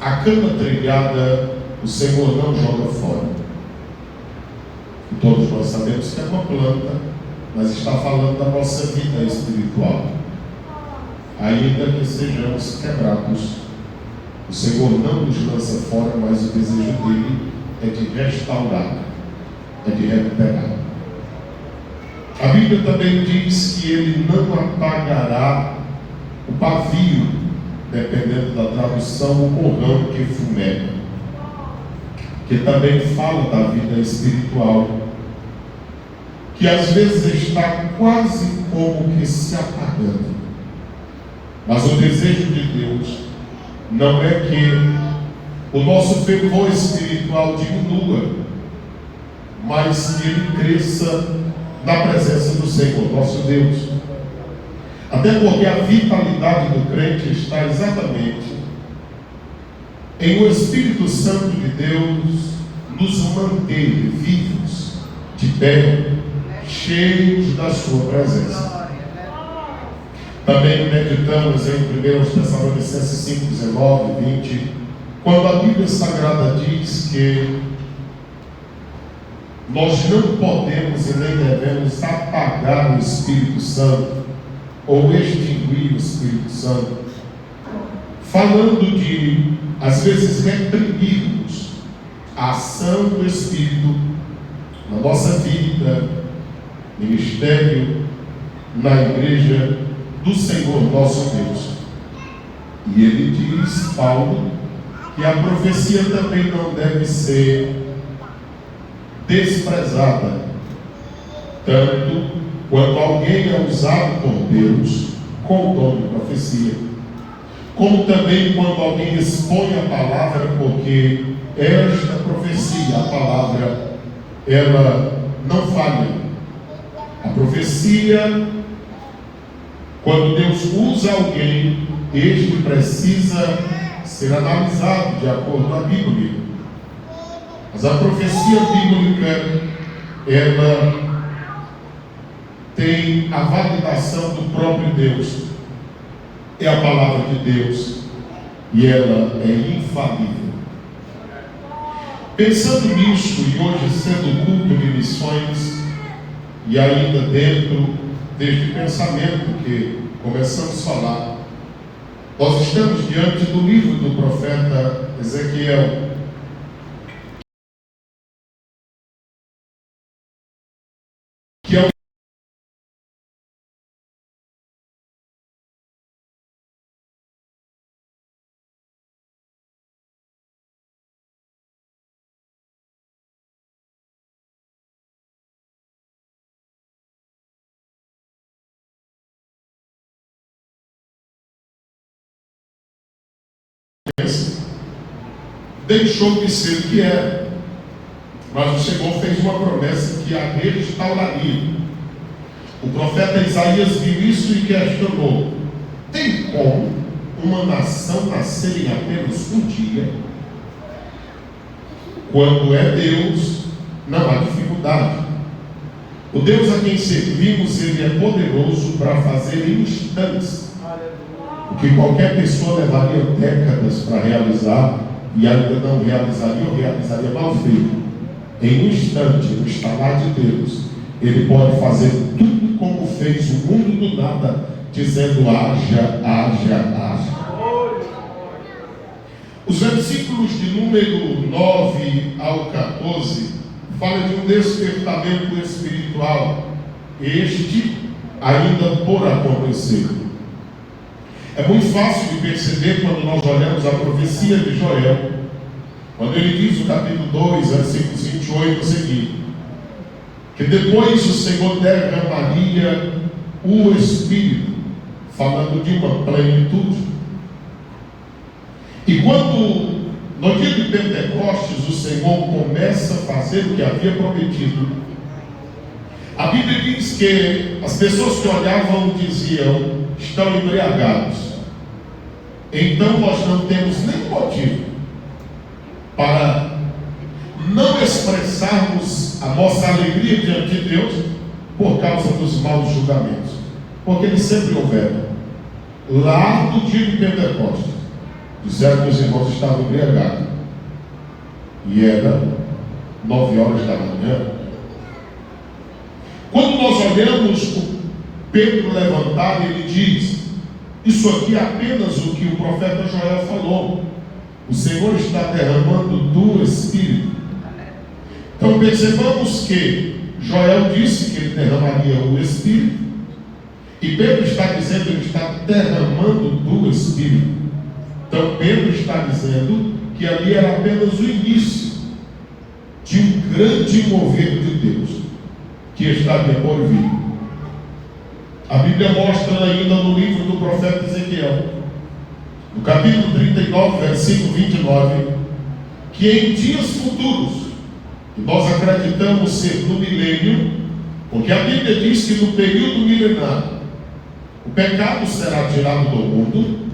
A cama trilhada, o Senhor não joga fora. E todos nós sabemos que é uma planta, mas está falando da nossa vida espiritual. Ainda que sejamos quebrados, o Senhor não nos lança fora, mas o desejo dele é de restaurar, é de recuperar. A Bíblia também diz que ele não apagará o pavio, dependendo da tradução, o borrão que fumega, que também fala da vida espiritual, que às vezes está quase como que se apagando. Mas o desejo de Deus não é que o nosso fervor espiritual diminua, mas que ele cresça na presença do Senhor, nosso Deus. Até porque a vitalidade do crente está exatamente em o Espírito Santo de Deus nos manter vivos, de pé, cheios da sua presença. Também meditamos em 1 Tessalonicenses 5, 19, 20, quando a Bíblia Sagrada diz que nós não podemos e nem devemos apagar o Espírito Santo ou extinguir o Espírito Santo, falando de, às vezes, reprimirmos a ação do Espírito na nossa vida, ministério, na igreja do Senhor nosso Deus. E ele diz, Paulo, que a profecia também não deve ser desprezada, tanto quando alguém é usado por Deus com o dom de profecia, como também quando alguém expõe a palavra, porque esta profecia, a palavra, ela não falha. A profecia, quando Deus usa alguém, este precisa ser analisado de acordo com a Bíblia. Mas a profecia bíblica, ela tem a validação do próprio Deus. É a palavra de Deus e ela é infalível. Pensando nisso, e hoje sendo culto de missões, e ainda dentro deste pensamento que começamos a falar, nós estamos diante do livro do profeta Ezequiel. Que é o deixou de ser o que era, mas o Senhor fez uma promessa que a restauraria. O profeta Isaías viu isso e questionou: tem como uma nação nascer em apenas um dia? Quando é Deus, não há dificuldade. O Deus a quem servimos, ele é poderoso para fazer em instantes o que qualquer pessoa levaria décadas para realizar, e ainda não realizaria ou realizaria mal feito. Em um instante, no estalar de Deus, ele pode fazer tudo como fez o mundo do nada, dizendo: haja, haja, haja. Os versículos de número 9 ao 14 falam de um despertamento espiritual, este ainda por acontecer. É muito fácil de perceber quando nós olhamos a profecia de Joel, quando ele diz no capítulo 2, versículos 28 a seguir, que depois o Senhor derramaria o Espírito, falando de uma plenitude. E quando no dia de Pentecostes o Senhor começa a fazer o que havia prometido, a Bíblia diz que as pessoas que olhavam diziam: estão embriagados. Então nós não temos nenhum motivo para não expressarmos a nossa alegria diante de Deus por causa dos maus julgamentos, porque eles sempre houveram. lá do dia de Pentecostes, disseram que os irmãos estavam embriagados. E era 9 horas da manhã. Quando nós olhamos o Pedro levantado, ele diz: isso aqui é apenas o que o profeta Joel falou. O Senhor está derramando do Espírito. Então percebamos que Joel disse que ele derramaria o Espírito, e Pedro está dizendo que ele está derramando do Espírito. Então Pedro está dizendo que ali era apenas o início de um grande mover de Deus que estaria por vir. A Bíblia mostra ainda no livro do profeta Ezequiel, no capítulo 39, versículo 29, que em dias futuros, que nós acreditamos ser no milênio, porque a Bíblia diz que no período milenário o pecado será tirado do mundo,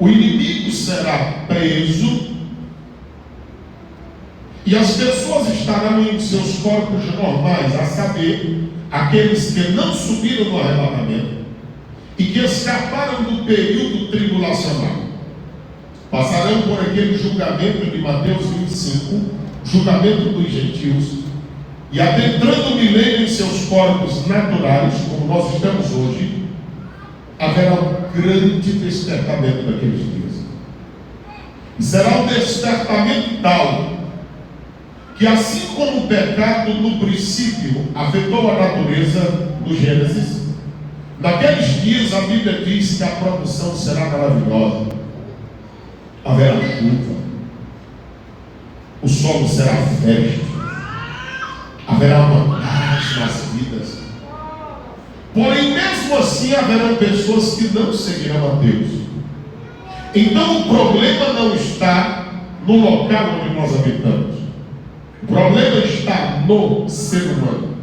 o inimigo será preso, e as pessoas estarão em seus corpos normais, a saber, aqueles que não subiram no arrebatamento e que escaparam do período tribulacional, passarão por aquele julgamento de Mateus 25, julgamento dos gentios, e adentrando o milênio em seus corpos naturais, como nós estamos hoje, haverá um grande despertamento daqueles dias. E será um despertamento tal que, assim como o pecado no princípio afetou a natureza do Gênesis, naqueles dias a Bíblia diz que a produção será maravilhosa. Haverá chuva, o solo será fértil, haverá uma paz nas vidas. Porém, mesmo assim, haverão pessoas que não seguirão a Deus. Então, o problema não está no local onde nós habitamos. O problema está no ser humano.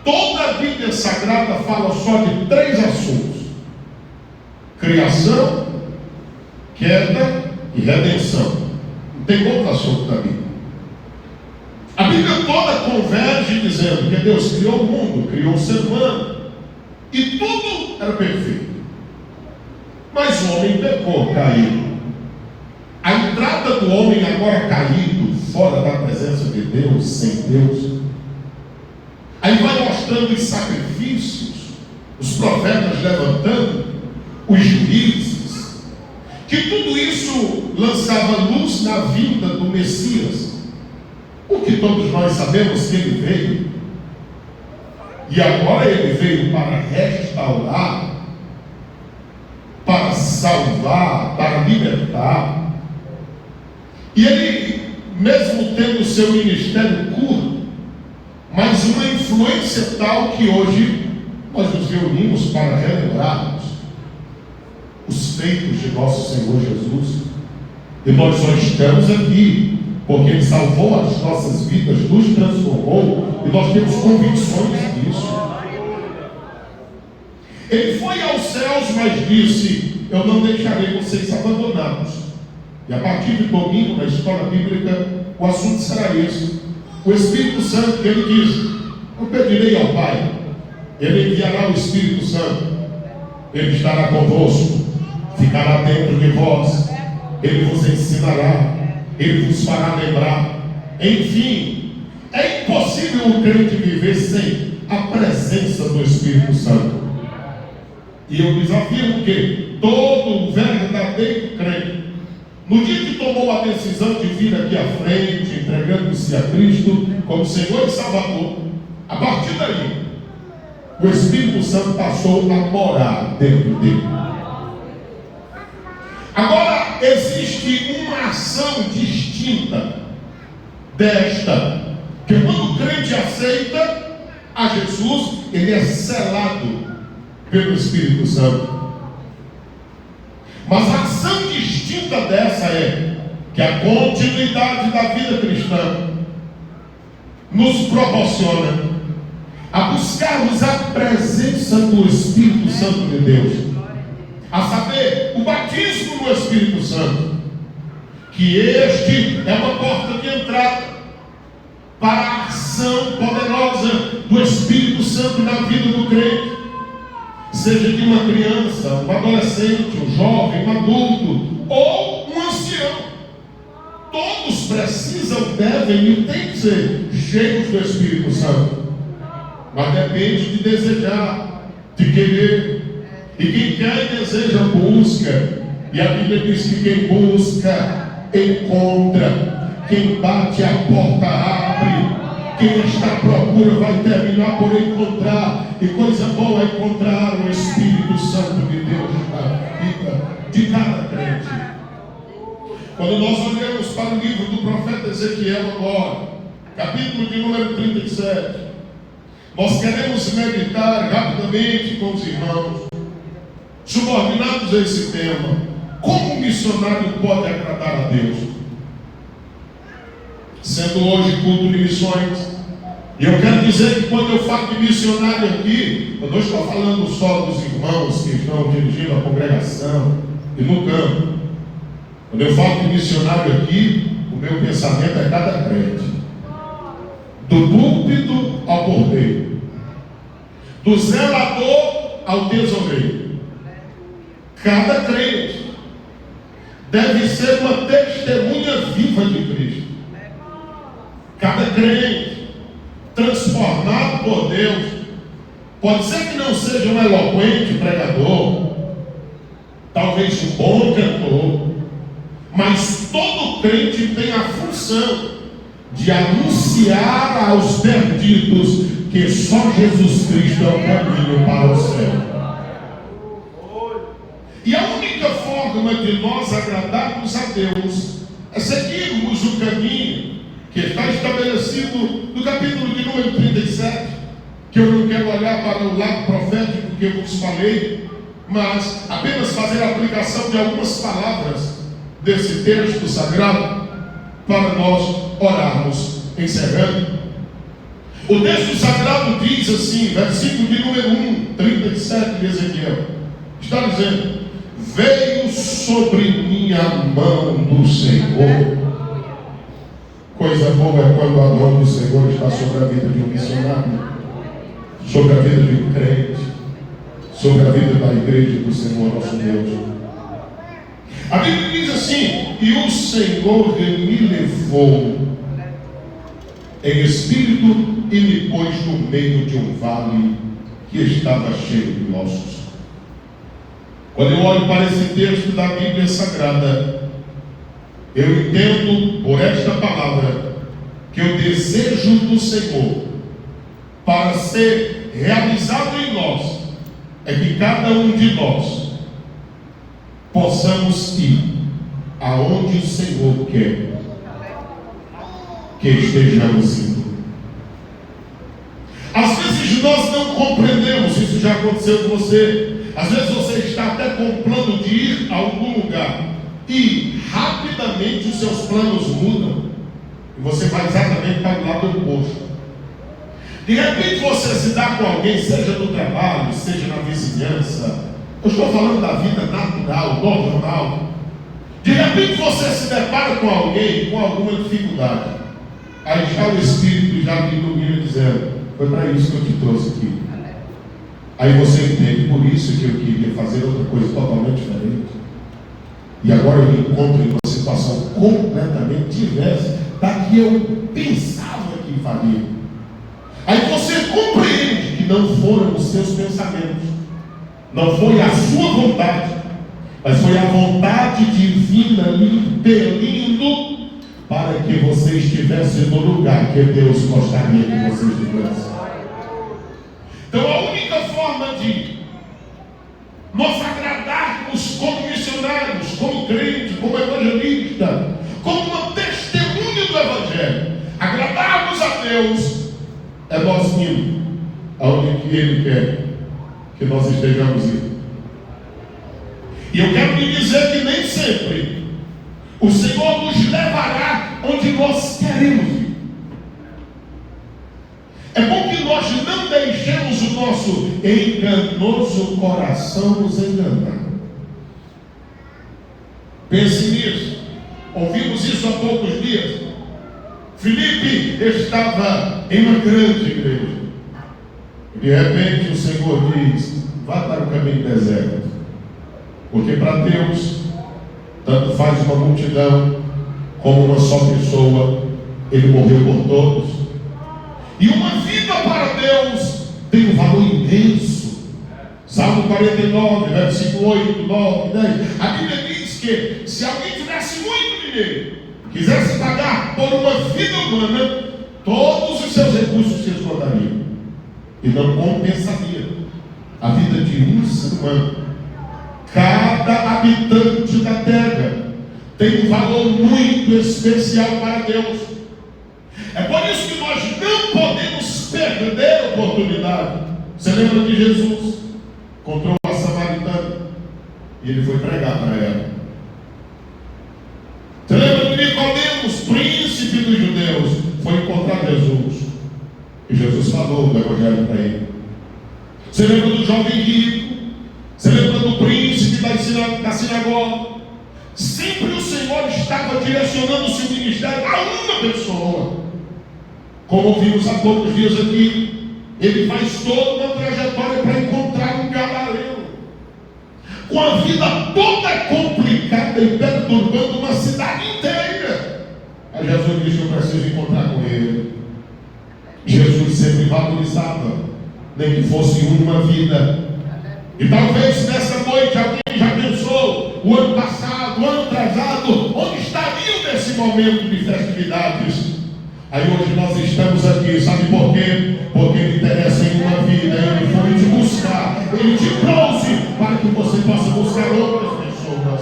Toda a Bíblia Sagrada fala só de 3 assuntos: criação, queda e redenção. Não tem outro assunto da Bíblia. A Bíblia toda converge dizendo que Deus criou o mundo, criou o ser humano, e tudo era perfeito. Mas o homem pecou, caiu. A entrada do homem agora caído, fora da presença de Deus, sem Deus, aí vai mostrando os sacrifícios, os profetas levantando, os juízes, que tudo isso lançava luz na vinda do Messias, o que todos nós sabemos que ele veio, e agora ele veio para restaurar, para salvar, para libertar. E ele, mesmo tendo o seu ministério curto, mas uma influência tal que hoje nós nos reunimos para relembrarmos os feitos de nosso Senhor Jesus. E nós só estamos aqui porque Ele salvou as nossas vidas, nos transformou, e nós temos convicções disso. Ele foi aos céus, mas disse: eu não deixarei vocês abandonados. E a partir de domingo, na escola bíblica, o assunto será esse. O Espírito Santo, que ele diz: eu pedirei ao Pai, Ele enviará o Espírito Santo, Ele estará convosco, ficará dentro de vós, Ele vos ensinará, Ele vos fará lembrar. Enfim, é impossível um crente viver sem a presença do Espírito Santo. E eu desafio que todo verdadeiro crente, no dia que tomou a decisão de vir aqui à frente, entregando-se a Cristo como Senhor e Salvador, a partir daí, o Espírito Santo passou a morar dentro dele. Agora, existe uma ação distinta desta, que quando o crente aceita a Jesus, ele é selado pelo Espírito Santo. Mas a ação distinta dessa é que a continuidade da vida cristã nos proporciona a buscarmos a presença do Espírito Santo de Deus, a saber, o batismo no Espírito Santo, que este é uma porta de entrada para a ação poderosa do Espírito Santo na vida do crente. seja de uma criança, um adolescente, um jovem, um adulto ou um ancião. Todos precisam, devem e têm que ser cheios do Espírito Santo. Mas depende de desejar, de querer. E quem quer e deseja, busca. E a Bíblia diz que quem busca, encontra. Quem bate, a porta abre. Quem está à procura vai terminar por encontrar. E coisa boa é encontrar o Espírito Santo de Deus na vida de cada crente. Quando nós olhamos para o livro do profeta Ezequiel agora, capítulo de número 37, nós queremos meditar rapidamente com os irmãos, subordinados a esse tema: como um missionário pode agradar a Deus? Sendo hoje culto de missões, e eu quero dizer que quando eu falo de missionário aqui, eu não estou falando só dos irmãos que estão dirigindo a congregação e no campo. Quando eu falo de missionário aqui, o meu pensamento é cada crente, do púlpito ao porteiro, do zelador ao tesoureiro. Cada crente deve ser uma testemunha viva de Cristo. Cada crente transformado por Deus. Pode ser que não seja um eloquente pregador, talvez um bom cantor, mas todo crente tem a função de anunciar aos perdidos que só Jesus Cristo é o caminho para o céu. E a única forma de nós agradarmos a Deus é seguirmos o caminho que está estabelecido no capítulo de número 37, que eu não quero olhar para o lado profético que eu vos falei, mas apenas fazer a aplicação de algumas palavras desse texto sagrado para nós orarmos, encerrando. O texto sagrado diz assim, versículo de número 1, 37 de Ezequiel, está dizendo: veio sobre mim a mão do Senhor. Coisa boa é quando a mão do Senhor está sobre a vida de um missionário, sobre a vida de um crente, sobre a vida da igreja do Senhor nosso Deus. A Bíblia diz assim: e o Senhor me levou em espírito e me pôs no meio de um vale que estava cheio de ossos. Quando eu olho para esse texto da Bíblia Sagrada, eu entendo por esta palavra que o desejo do Senhor para ser realizado em nós é que cada um de nós possamos ir aonde o Senhor quer que estejamos indo. Às vezes nós não compreendemos, isso já aconteceu com você. Às vezes você está até com o plano de ir a algum lugar e rapidamente os seus planos mudam e você vai exatamente para o lado oposto. De repente você se dá com alguém, seja no trabalho, seja na vizinhança. Eu estou falando da vida natural, normal. De repente você se depara com alguém com alguma dificuldade. Aí já o Espírito já me ilumina dizendo: foi para isso que eu te trouxe aqui. Aí você entende, por isso que eu queria fazer outra coisa totalmente diferente. E agora eu me encontro em uma situação completamente diversa da que eu pensava que faria. Aí você compreende que não foram os seus pensamentos, não foi a sua vontade, mas foi a vontade divina lhe impelindo para que você estivesse no lugar que Deus gostaria que você estivesse. Então a única forma de nós agradarmos como missionários, como crente, como evangelista, como uma testemunha do Evangelho, agradarmos a Deus, é nós indo aonde que Ele quer que nós estejamos indo. E eu quero lhe dizer que nem sempre o Senhor nos levará onde nós queremos ir. É bom que nós não deixemos o nosso enganoso coração nos enganar. Pense nisso. Ouvimos isso há poucos dias. Filipe estava em uma grande igreja. De repente o Senhor diz: vá para o caminho deserto. Porque para Deus, tanto faz uma multidão como uma só pessoa. Ele morreu por todos. E uma vida para Deus tem um valor imenso. Salmo 49, versículo 8, 9, 10. A Bíblia diz que se alguém tivesse muito dinheiro, quisesse pagar por uma vida humana, todos os seus recursos se esgotariam e não compensaria a vida de um ser humano. Cada habitante da terra tem um valor muito especial para Deus. É por isso que nós não podemos perder a oportunidade. Você lembra de Jesus? Encontrou uma samaritana e ele foi pregar para ela. Você lembra de Nicodemos, príncipe dos judeus? Foi encontrar Jesus e Jesus falou do evangelho para ele. Você lembra do jovem rico? Você lembra do príncipe da sinagoga? Sempre o Senhor estava direcionando o seu ministério a uma pessoa. Como ouvimos há poucos dias aqui, ele faz toda uma trajetória para encontrar um gadareno, com a vida toda complicada e perturbando uma cidade inteira. Aí Jesus disse: eu preciso encontrar com ele. Jesus sempre valorizava, nem que fosse uma vida. E talvez nessa noite alguém já pensou, o ano passado, o ano atrasado, onde estariam nesse momento de festividades? Aí hoje nós estamos aqui, sabe por quê? Porque Ele interessa em uma vida, Ele foi te buscar, Ele te trouxe para que você possa buscar outras pessoas.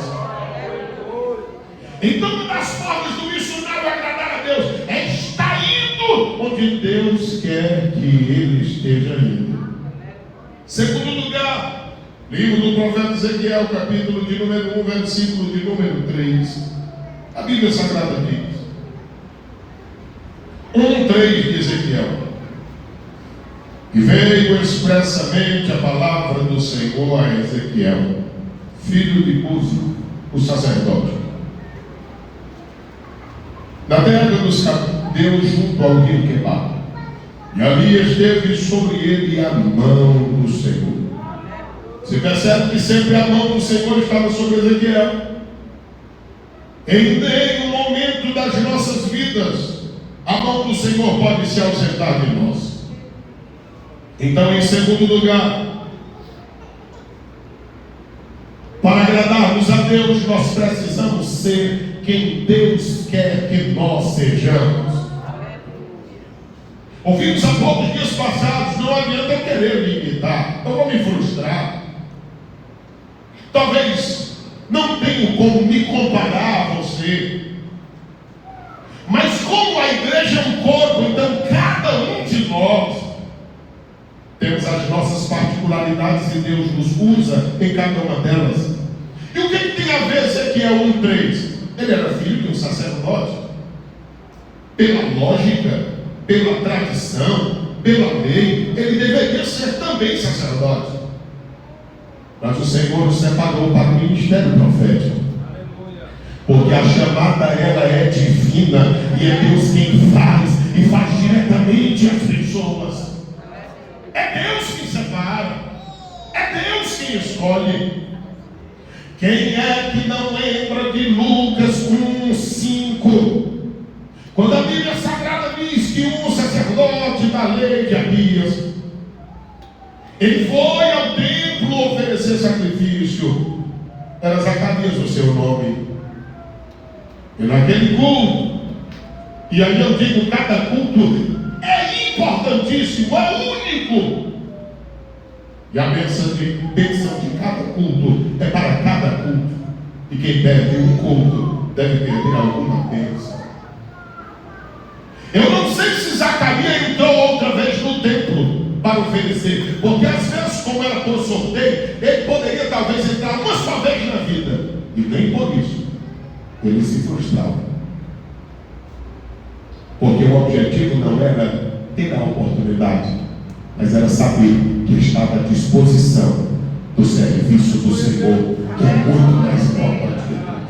Então, uma das formas do missionário agradar a Deus é estar indo onde Deus quer que ele esteja indo. Segundo lugar, livro do profeta Ezequiel, capítulo de número 1, versículo de número 3. A Bíblia Sagrada diz: 1:3 de Ezequiel. E veio expressamente a palavra do Senhor a Ezequiel, filho de Buzi, o sacerdote, na terra dos caldeus, junto ao rio Quebar. E ali esteve sobre ele a mão do Senhor. Você percebe que sempre a mão do Senhor estava sobre Ezequiel. Em nenhum momento das nossas vidas a mão do Senhor pode se ausentar de nós. Então, em segundo lugar, para agradarmos a Deus, nós precisamos ser quem Deus quer que nós sejamos. Ouvimos há poucos dias passados: não adianta eu querer me imitar, eu vou me frustrar. Talvez não tenho como me comparar a você. Mas como a igreja é um corpo, então cada um de nós temos as nossas particularidades e Deus nos usa em cada uma delas. E o que tem a ver Ezequiel 1:3? Ele era filho de um sacerdote. Pela lógica, pela tradição, pela lei, ele deveria ser também sacerdote. Mas o Senhor o separou para o ministério profético. Porque a chamada ela é divina e é Deus quem faz e faz diretamente as pessoas. É Deus quem separa, é Deus quem escolhe. Quem é que não lembra de Lucas 1:5? Quando a Bíblia Sagrada diz que um sacerdote da lei de Abias, ele foi ao templo oferecer sacrifício. Era Zacarias o seu nome. E naquele culto, e aí eu digo, cada culto é importantíssimo, é único. E a bênção de cada culto é para cada culto. E quem perde um culto deve perder alguma bênção. Eu não sei se Zacarias entrou outra vez no templo para oferecer, porque às vezes, como era por sorteio, ele poderia talvez entrar uma só vez na vida, e nem por isso ele se frustrava, porque o objetivo não era ter a oportunidade, mas era saber que estava à disposição do serviço do Senhor, que é muito mais importante que tudo.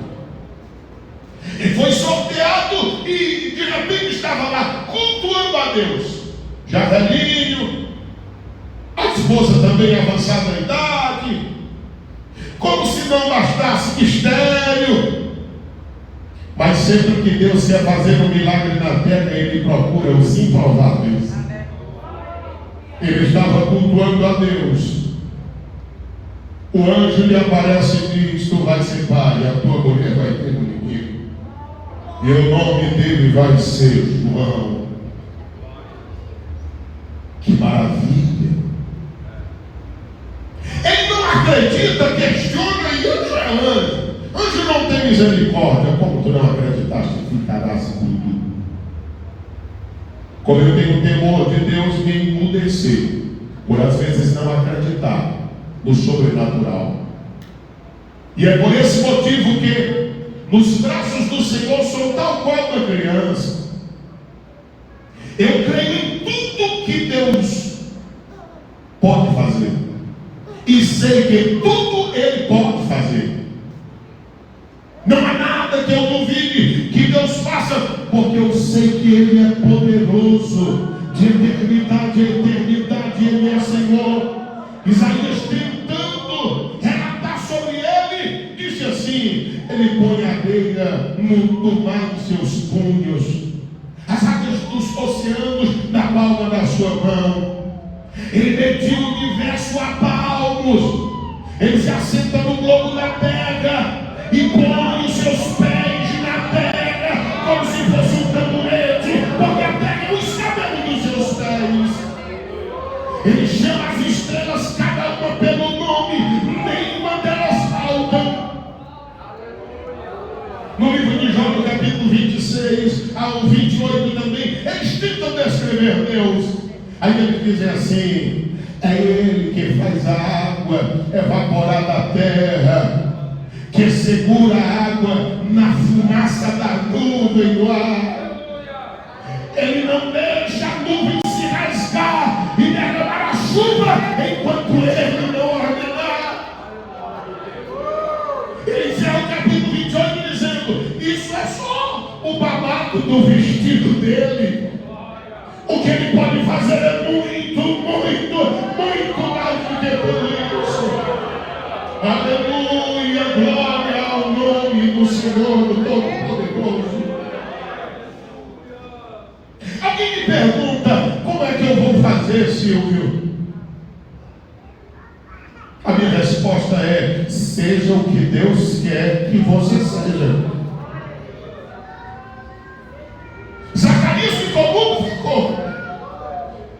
Ele foi sorteado e de repente estava lá cultuando a Deus, já velhinho, a esposa também avançada na idade. passe que estéril. Mas sempre que Deus quer fazer um milagre na terra, Ele procura os improváveis. Ele estava cultuando a Deus. O anjo lhe aparece e diz: tu vais ser pai, e a tua mulher vai ter um menino, e o nome dele vai ser João. Que maravilha! Ele não acredita, questiona, e anjo é anjo. Anjo não tem misericórdia. Como tu não acreditaste, ficarás mudo. Como eu tenho temor de Deus, me emudecer por às vezes não acreditar no sobrenatural. E é por esse motivo que nos braços do Senhor sou tal qual uma criança. Eu creio em tudo que Deus pode fazer, e sei que tudo Ele pode fazer. Não há nada que eu duvide que Deus faça, porque eu sei que Ele é poderoso. De eternidade a eternidade Ele é Senhor. Isaías, tentando relatar sobre Ele, disse assim: Ele põe a areia no mar em seus punhos, as águas dos oceanos na palma da sua mão. Ele mediu o universo a palmos. Ele se assenta no globo da terra e põe os seus pés na terra como se fosse um tamborete, porque a terra é o escabelo dos seus pés. Ele chama as estrelas, cada uma pelo nome, nenhuma delas faltam. No livro de Jó, no capítulo 26 ao 28 também, eles tentam descrever Deus. Aí ele diz assim: é Ele que faz a água evaporar da terra, que segura a água na fumaça da nuvem do ar. Ele não deixa a nuvem se rasgar e derramar a chuva enquanto Ele não ordenar. Ele encerra o capítulo 28 dizendo: isso é só o babado do vestido dele. O que Ele pode fazer é muito, muito, muito mais do que tudo isso. Aleluia, glória ao nome do Senhor, do Todo-Poderoso. Alguém me pergunta: como é que eu vou fazer, Silvio? A minha resposta é: seja o que Deus quer que você seja. Zacarias ficou mudo? Ficou.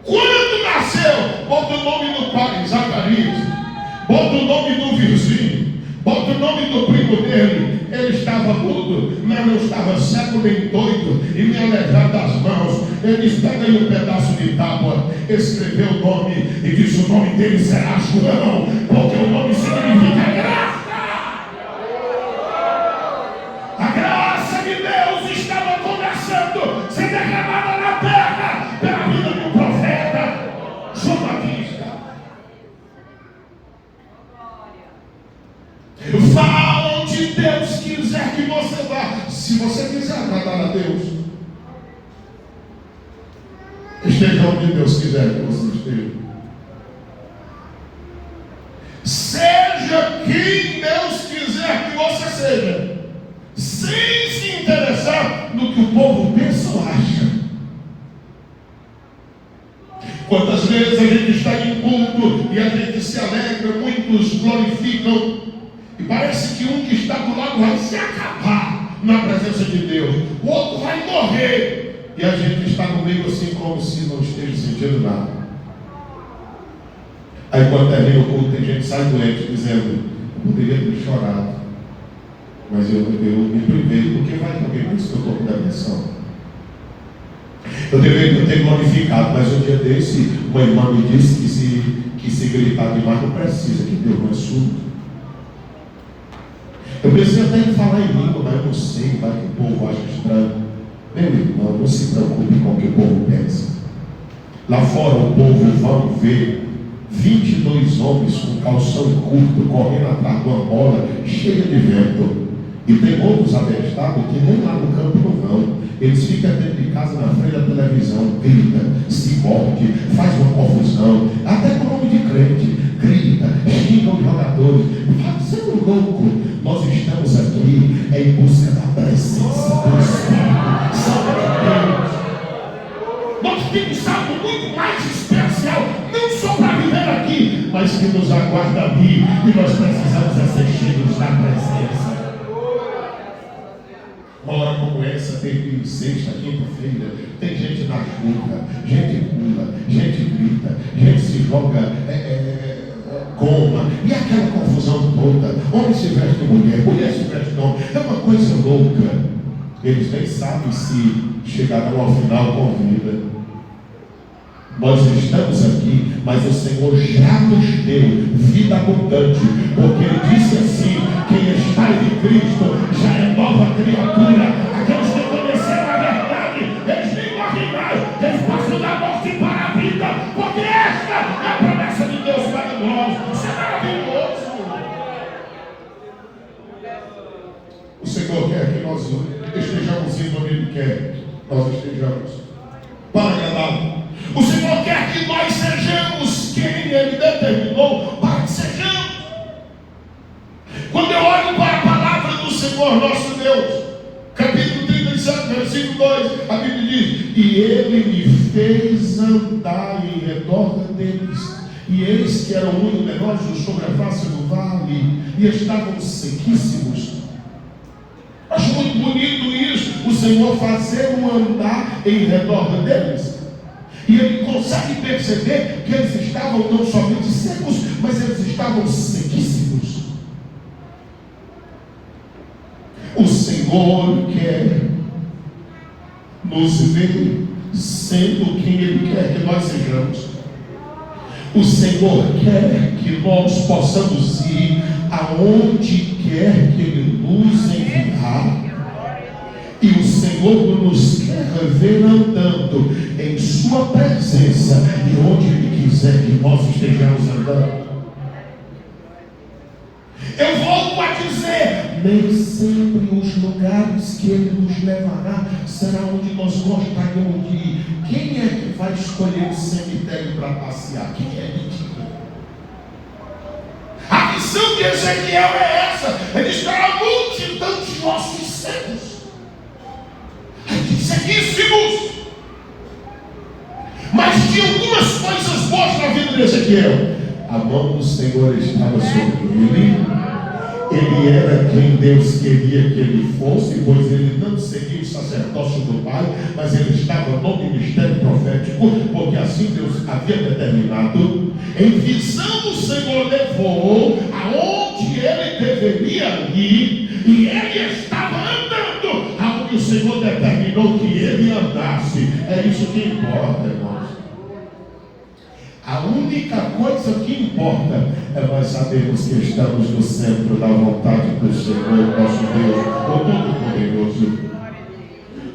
Quando nasceu, bota o nome do pai, Zacarias, bota o nome do vizinho, bota o nome do primo dele. Ele estava mudo, mas não estava cego nem doido e nem aleijado das mãos. Ele disse: pega aí um pedaço de tábua, escreveu o nome e disse: o nome dele será João, porque o nome significa graça. A graça de Deus estava começando a ser derramada na terra pela vida do profeta João Batista. Vá onde Deus quiser que você vá. Se você quiser agradar a Deus, esteja onde Deus quiser que você esteja. Seja quem Deus quiser que você seja, sem se interessar no que o povo pensa ou acha. Quantas vezes a gente está em culto e a gente se alegra, muitos glorificam, e parece que um que está do lado vai se acabar na presença de Deus, o outro vai morrer, e a gente está no meio assim como se não esteja sentindo nada. Aí quando termina o culto, tem gente que sai doente dizendo: eu poderia ter chorado, mas eu me privei, porque vai que alguém pensa que eu estou com depressão. Eu deveria ter glorificado, mas um dia desse uma irmã me disse que se gritar demais não precisa, que Deus não é surdo. Eu pensei até em falar em língua, mas eu não sei, vai que o povo acha estranho. Meu irmão, não se preocupe com o que o povo pensa. Lá fora o povo vão ver 22 homens com calção curto correndo atrás de uma bola cheia de vento. E tem outros abestados que nem lá no campo não vão. Eles ficam dentro de casa na frente da televisão, grita, se morde, faz uma confusão, até com o nome de crente, grita, xinga os jogadores. Fala, você é um louco. Nós em busca da presença do Espírito Santo de Deus. Nós temos algo muito mais especial, não só para viver aqui, mas que nos aguarda ali, e nós precisamos ser cheios da presença. Uma hora como essa, terça, sexta, quinta-feira, tem gente na chuva, gente pula, gente grita, gente se joga goma, e aquela confusão toda. Homem se veste de mulher, mulher se veste de homem, é uma coisa louca. Eles nem sabem se chegarão ao final com vida. Nós estamos aqui, mas o Senhor já nos deu vida abundante, porque Ele disse assim: quem está em Cristo já é nova criatura. Aqueles que conheceram a verdade, eles nem morrem mais, eles passam da morte para a vida, porque esta é a promessa de Deus para nós. Isso é maravilhoso. O Senhor quer que nós estejamos indo onde Ele quer que nós estejamos, para agradá-lo. O Senhor quer que nós sejamos quem Ele determinou para que sejamos. Quando eu olho para a palavra do Senhor nosso Deus, capítulo 37, versículo 2, a Bíblia diz: e Ele me fez andar em redor deles, e eles que eram muito numerosos sobre a face do vale, e estavam sequíssimos. Acho muito bonito isso, o Senhor fazer um andar em redor deles. E Ele consegue perceber que eles estavam não somente secos, mas eles estavam sequíssimos. O Senhor quer nos ver sendo quem Ele quer que nós sejamos. O Senhor quer que nós possamos ir aonde quer que Ele nos enviar. E o Senhor nos quer ver andando em Sua presença, e onde Ele quiser que nós estejamos andando. Eu volto a dizer, nem sempre os lugares que Ele nos levará será onde nós gostaríamos de ir. Quem é que vai escolher o cemitério para passear? Quem é que diz? A visão de Ezequiel é essa: ele está a multidão de ossos secos, sequíssimos. Mas tinha algumas coisas boas na vida de Ezequiel. A mão do Senhor estava sobre ele. Ele era quem Deus queria que ele fosse, pois ele não seguia o sacerdócio do Pai, mas ele estava no ministério profético, porque assim Deus havia determinado. Em visão, o Senhor levou aonde ele deveria ir, e ele estava andando aonde o Senhor determinou que ele andasse. É isso que importa, irmãos. A única coisa que importa é nós sabermos que estamos no centro da vontade do Senhor, nosso Deus, o Todo-Poderoso.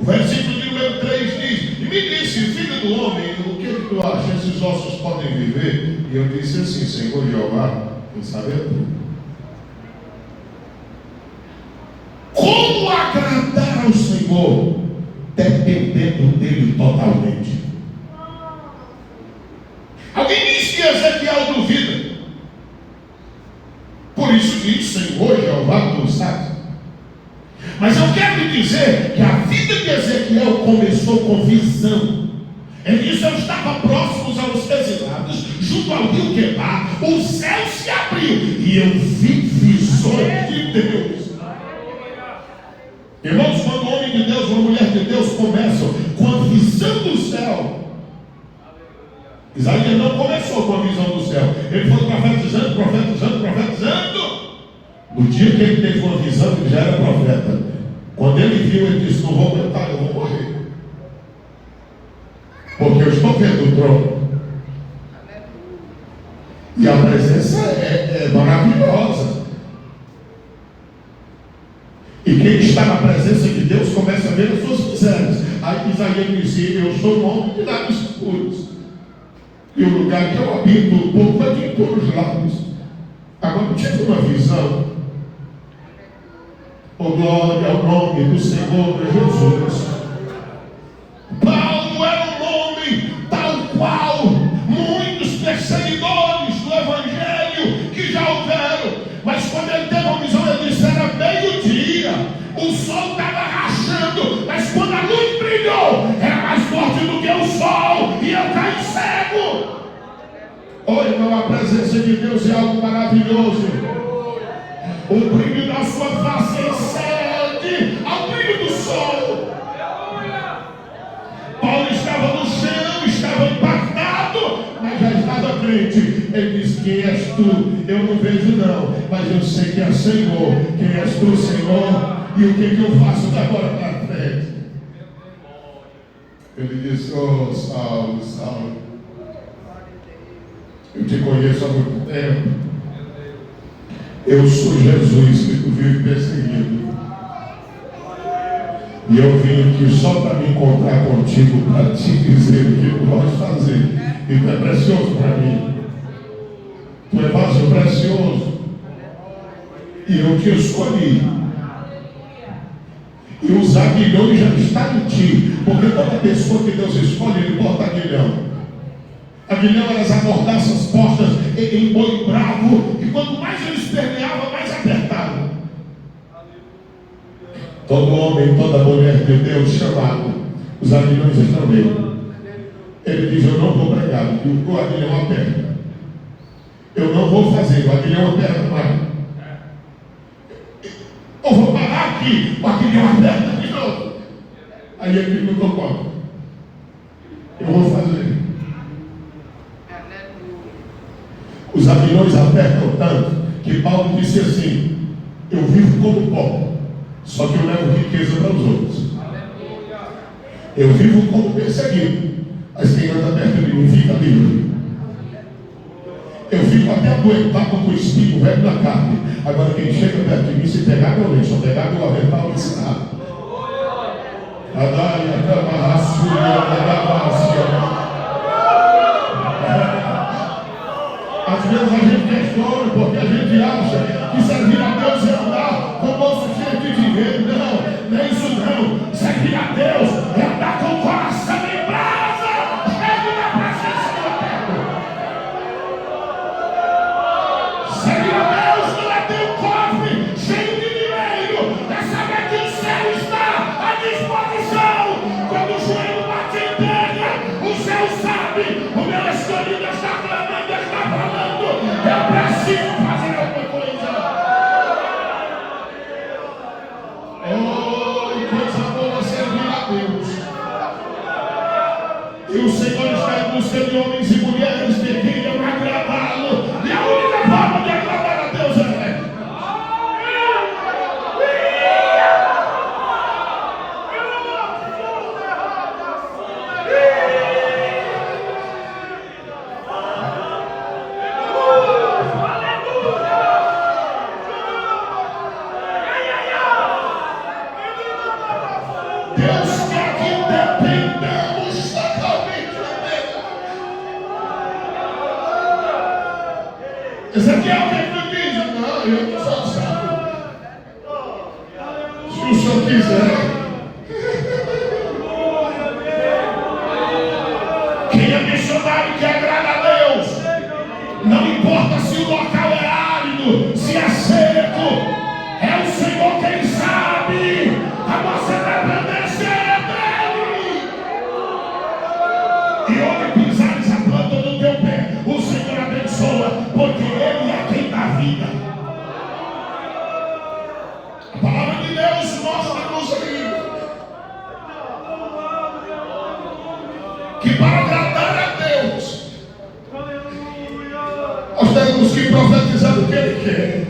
O versículo de número 3 diz: e me disse, filho do homem, o que tu achas? Esses ossos podem viver? E eu disse assim: Senhor Jeová, quem sabe é tu. Como agradar ao Senhor? Dependendo dele totalmente. Alguém diz que Ezequiel duvida. Por isso diz: Senhor Jeová, tu sabes. Mas eu quero lhe dizer que a vida de Ezequiel começou com visão. Ele disse: eu estava próximo aos exilados, junto ao rio Quebar, o céu se abriu e eu vi visões de Deus. Irmãos, quando um homem de Deus, uma mulher de Deus começam com a visão do céu, Isaías não começou com a visão do céu. Ele foi profetizando, profetizando, profetizando. No dia que ele teve uma visão, ele já era profeta. Quando ele viu, ele disse: não vou aguentar, eu vou morrer, porque eu estou vendo o trono. E a presença é maravilhosa. E quem está na presença de Deus começa a ver as suas misérias. Aí Isaías disse: eu sou um homem de lábios puros, e o lugar que eu habito, o povo é de puros lábios. Agora eu tive uma visão. Oh, glória ao nome do Senhor Jesus. Paulo era um homem tal qual muitos perseguidores do Evangelho que já houveram. Mas quando ele teve uma visão, ele disse: era meio-dia, O sol estava rachando, mas quando a luz brilhou, era mais forte do que o sol, e eu caí cego. Oh, irmão, a presença de Deus é algo maravilhoso. O brilho da sua face excede ao brilho do sol. Paulo estava no chão, estava impactado, mas já estava crente. Ele disse: quem és tu? Eu não vejo não, mas eu sei que é Senhor. Quem és tu, Senhor? E o que eu faço da agora para frente? Ele disse: oh, Saulo, Saulo, eu te conheço há muito tempo. Eu sou Jesus que tu vive perseguindo. E eu vim aqui só para me encontrar contigo, para te dizer o que tu vais fazer. E tu é precioso para mim. Tu é vaso precioso. E eu te escolhi. E os aguilhões já estão em ti. Porque toda pessoa que Deus escolhe, ele bota aguilhão. Aguilhão eram as amordaças postas em boi bravo. E quanto mais ele esperneava, mais apertava. Todo homem, toda mulher de Deus chamado, os aguilhões estão nele. Ele diz: eu não vou pregar, porque o aguilhão aperta. Eu não vou fazer, o aguilhão aperta mais. Eu vou parar aqui, o aguilhão aperta de novo. Aí ele não deu conta. Eu vou fazer. Os aguilhões apertam tanto que Paulo disse assim: eu vivo como pó, só que eu levo riqueza para os outros. Eu vivo como perseguido, mas quem anda perto de mim fica livre. Eu fico até aguentar com o espinho velho na carne. Agora quem chega perto de mim, se pegar meu lenço, ou pegar meu avental, me ensinar. Às vezes a gente questiona porque a gente acha que servir a Deus é andar com o bolso cheio de dinheiro. Não, não é isso não. Servir a Deus é andar com o coração em brasa, cheio da presença do Eterno. Servir a Deus não é ter um cofre cheio de dinheiro, é saber que o céu está à disposição. Quando o joelho bate em terra, o céu sabe, o meu escolhido está clamando, está falando. Eu preciso fazer alguma coisa. Oh, que coisa boa servir a Deus. E o Senhor está em busca de homens e mulheres que queiram agradá-lo. E a única forma de agradar a Deus é esse aqui é o que tu diz. Não, eu não sou sábio. Se o senhor quiser. Quem é missionário que agrada a Deus, não importa se o local é árido, se é seco, é o Senhor quem sabe. A nossa dependência é dele. E onde pisares a planta do teu pé, o Senhor abençoa, porque Ele é quem dá vida. A palavra de Deus mostra-nos aí que para agradar a Deus, nós temos que profetizar o que Ele quer.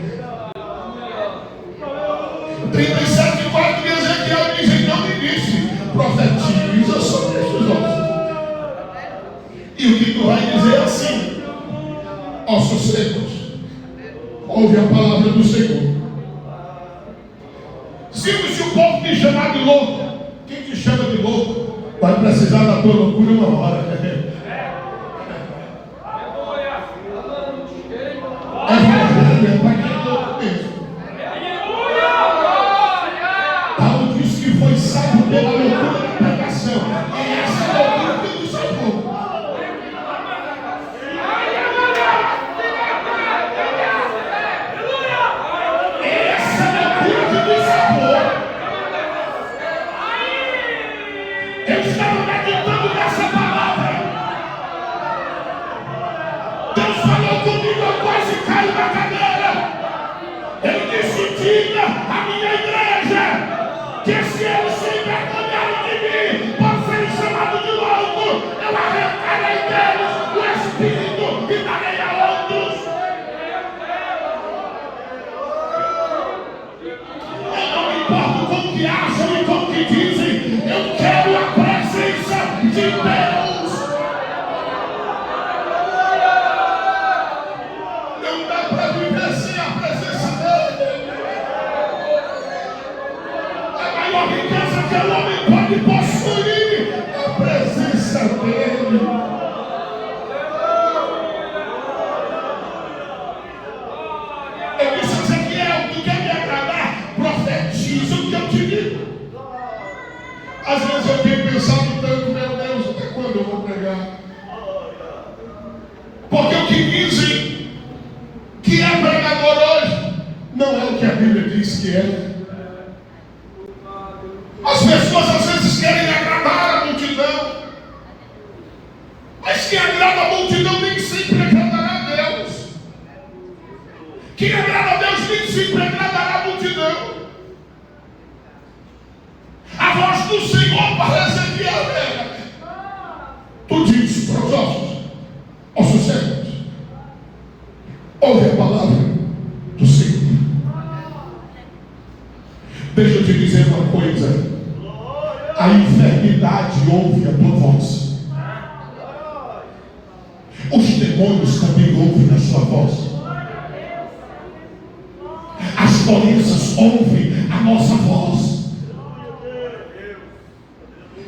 37:4 de Ezequiel diz: então me disse, profetiza sobre estes ossos. E o que tu vai dizer é assim: ossos secos, ouve a palavra do Senhor. Se o povo te chamar de louco, quem te chama de louco vai precisar da tua loucura uma hora. É verdade, vai ter louco mesmo. Paulo disse que foi salvo pela loucura da pregação. É essa loucura que nos salvou. Essa loucura que nos salvou. porque o homem pode possuir a presença dele. Eu disse, Ezequiel, tu quer me agradar? Profetiza o que eu te digo. Às vezes eu tenho pensado tanto, meu Deus, até quando eu vou pregar? Porque o que dizem que é pregador hoje não é o que a Bíblia diz que é. As pessoas às vezes querem agradar a multidão, mas quem agrada a multidão nem sempre agradará a Deus. Quem agrada a Deus nem sempre agradará a multidão. A voz do Senhor para Ezequiel era: tu dizes para os ossos secos, ouve a palavra do Senhor. Deixa eu te dizer uma coisa: a enfermidade ouve a tua voz, os demônios também ouvem a sua voz, as doenças ouvem a nossa voz.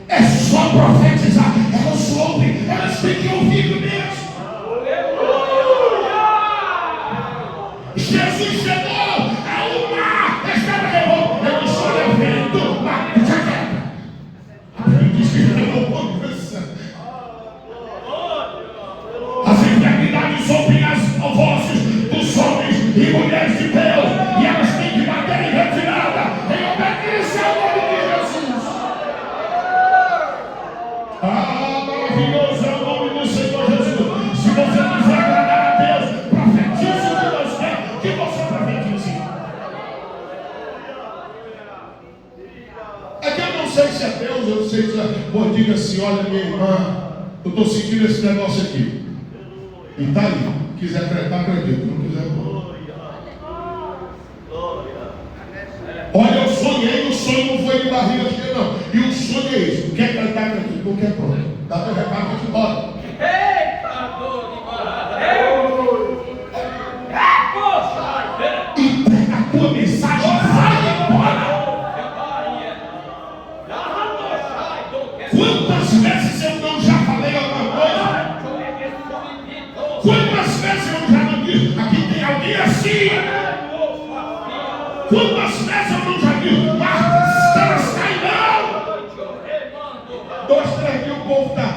É só profetizar, elas ouvem, elas têm que ouvir mesmo. Jesus chegou ao mar, estava revolto, ele só levando o mar, ele disse que levou conversa. As enfermidades ouvem as vozes dos homens e mulheres de Deus, e elas têm que bater em retirada, em obediência ao nome de Jesus. Maravilhoso é o nome do Senhor Jesus. Se você quiser agradar a Deus, profetize o que Deus quer que você profetize. É que eu não sei se é Deus, eu não sei se é. Pô, diga assim: olha, minha irmã, eu estou sentindo esse negócio aqui. E está aí. Quiser acreditar, acredita. Não quiser, não. Olha, eu sonhei, o sonho não foi de barriga cheia, não. E o sonho é isso: quer acreditar, acredita. Não quer, pronto. Dá teu recado, vai te embora. Entrega a tua mensagem, vai embora. Quantas vezes eu não já falei alguma coisa? Quantas vezes eu já não disse? Aqui tem alguém assim. Quantas vezes eu não já disse? Mas caras cairão. 2, 3 mil, o povo está.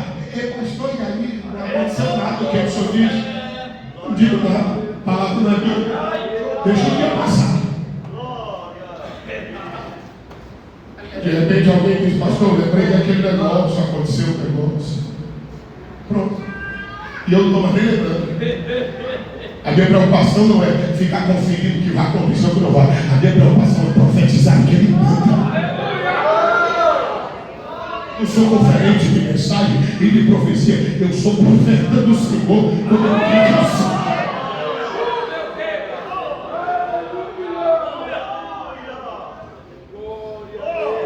Pastor, e aí? Não aconteceu nada do que o senhor diz. Não digo nada. Palavra na Bíblia. Deixa o dia passar. De repente alguém diz: pastor, lembrei daquele negócio, aconteceu um negócio. Pronto. E eu não estou mais nem lembrando. A minha preocupação não é ficar conferindo o que vai acontecer ou que não vai. A minha preocupação é profetizar o que ele manda. Eu sou conferente de mensagem e de profecia. Eu sou profeta do Senhor quando eu digo assim.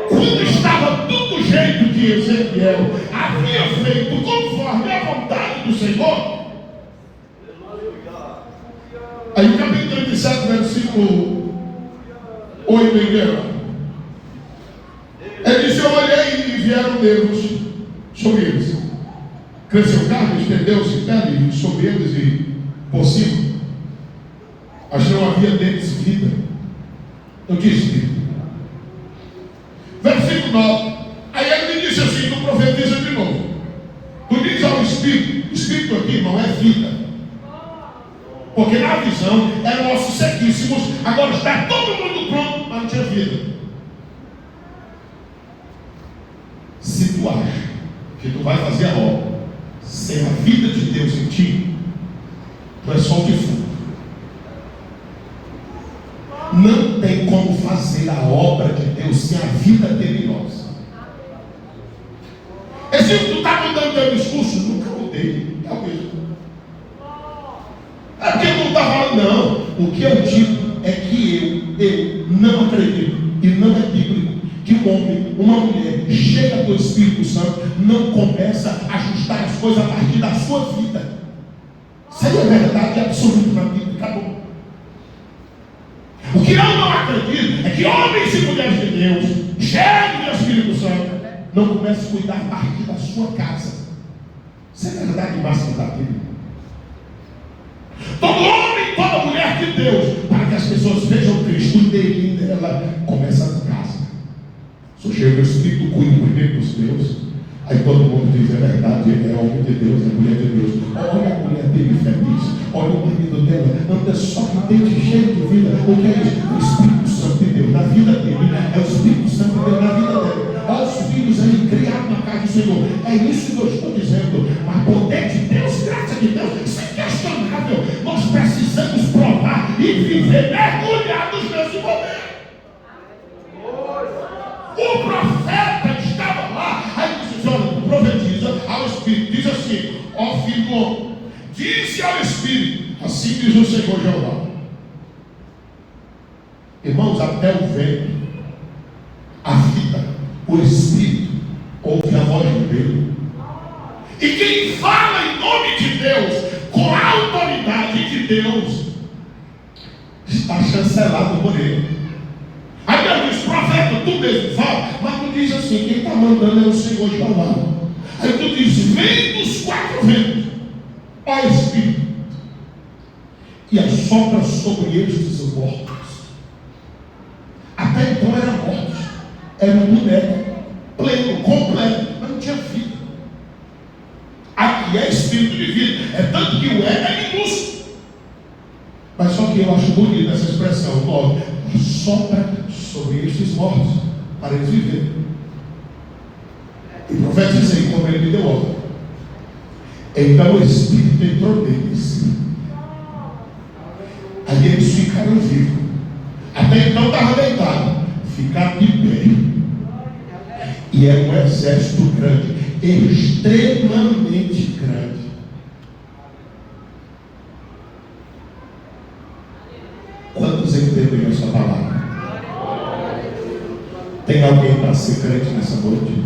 Quando estava tudo do jeito que Ezequiel havia feito conforme a vontade do Senhor, aí o capítulo 37, versículo 8 em diante, ele disse: eu olhei e vieram nervos sobre eles, cresceu carne, estendeu-se pele sobre eles e por cima, mas não havia deles vida. Eu disse: versículo 9, aí ele me disse assim: tu profetiza de novo, tu diz ao Espírito. Espírito aqui, irmão, é vida. Porque na visão eram ossos sequíssimos, agora está todo mundo pronto, mas não tinha vida. Se tu acha que tu vai fazer a obra sem a vida de Deus em ti, tu é só um defunto. Não tem como fazer a obra de Deus sem a vida dele em nós. Esse que tu está mudando teu discurso, nunca mudei, é o mesmo. É porque tu está falando, não. O que eu digo é que eu não acredito, e não é bíblico, que um homem, uma mulher cheia do Espírito Santo não começa a ajustar as coisas a partir da sua vida. Isso aí é verdade absoluta na Bíblia, acabou. O que eu não acredito é que homens e mulheres de Deus cheio do Espírito Santo, não comece a cuidar a partir da sua casa. Isso é verdade máxima da Bíblia. Todo homem, toda mulher de Deus, para que as pessoas vejam Cristo nele e nela, começa a casa. Sou cheio do Espírito, cuido primeiro dos meus. Aí todo mundo diz, é verdade, ele é homem de Deus, é mulher de Deus. Olha a mulher dele feliz, olha o marido dela, anda só que dente cheio de vida. O que é isso? O Espírito Santo de Deus na vida dele, é o Espírito Santo de Deus na vida dela. Olha os filhos aí criados na casa do Senhor. É isso que eu estou dizendo. Mas poder de Deus, graça de Deus, isso é questionável. Nós precisamos provar e viver mergulhados nesse momento. O profeta estava lá, aí disse: olha, profetiza ao Espírito, diz assim: ó filho do homem, dize ao Espírito, assim diz o Senhor Jeová. Irmãos, até o vento, a vida, o Espírito ouve a voz dele. E quem fala em nome de Deus, com a autoridade de Deus, está chancelado por ele. Aí Deus diz: profeta, tu mesmo fala, mas tu diz assim: quem está mandando é o Senhor Jeová. Aí tu diz: vem dos quatro ventos, ó Espírito, e assopra sobre estes mortos. Até então eram mortos, era um boneco pleno, completo, mas não tinha vida. Aqui é Espírito de vida, é tanto que o é minúsculo. Mas só que eu acho bonita essa expressão, nove, assopra sobre estes mortos, para eles viverem. E profetizei como ele me deu ordem. Então o Espírito entrou neles. Aí eles ficaram vivos. Até então estava deitado. Ficaram de pé. E era um exército grande, extremamente grande. Quantos entenderam essa palavra? Tem alguém para ser crente nessa noite?